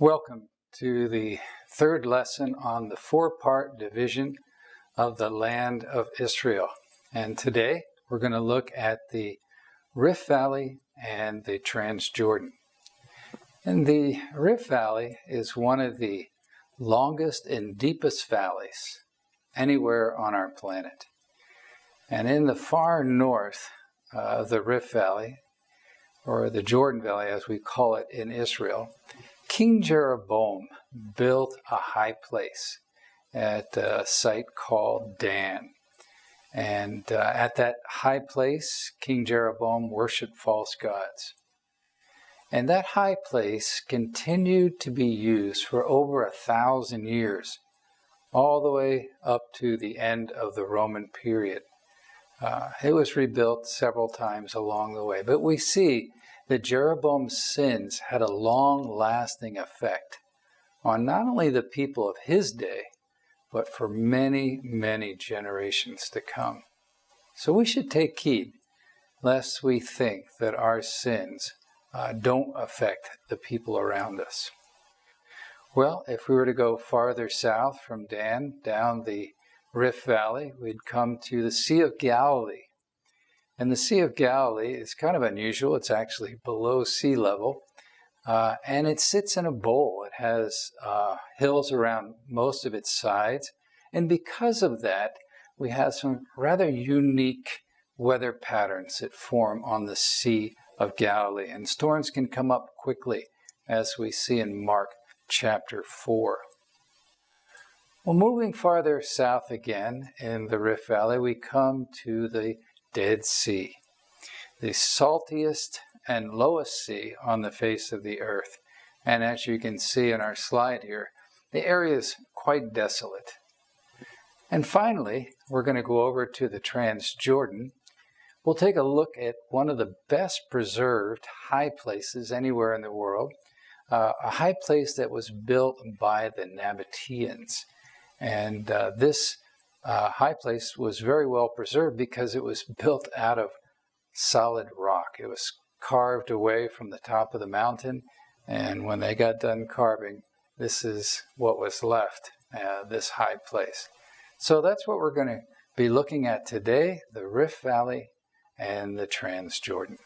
Welcome to the third lesson on the four-part division of the land of Israel. And today we're going to look at the Rift Valley and the Transjordan. And the Rift Valley is one of the longest and deepest valleys anywhere on our planet. And in the far north of the Rift Valley, or the Jordan Valley as we call it in Israel, King Jeroboam built a high place at a site called Dan. And at that high place, King Jeroboam worshiped false gods. And that high place continued to be used for over 1,000 years, all the way up to the end of the Roman period. It was rebuilt several times along the way, but we see that Jeroboam's sins had a long-lasting effect on not only the people of his day, but for many, many generations to come. So we should take heed, lest we think that our sins don't affect the people around us. Well, if we were to go farther south from Dan, down the Rift Valley, we'd come to the Sea of Galilee. And the Sea of Galilee is kind of unusual. It's actually below sea level. And it sits in a bowl. It has hills around most of its sides. And because of that, we have some rather unique weather patterns that form on the Sea of Galilee. And storms can come up quickly, as we see in Mark chapter 4. Well, moving farther south again in the Rift Valley, we come to the Dead Sea, the saltiest and lowest sea on the face of the earth. And as you can see in our slide here, the area is quite desolate. And finally, we're going to go over to the Transjordan. We'll take a look at one of the best preserved high places anywhere in the world, a high place that was built by the Nabateans. And this high place was very well preserved because it was built out of solid rock. It was carved away from the top of the mountain, and when they got done carving, this is what was left, this high place. So that's what we're going to be looking at today, the Rift Valley and the Transjordan.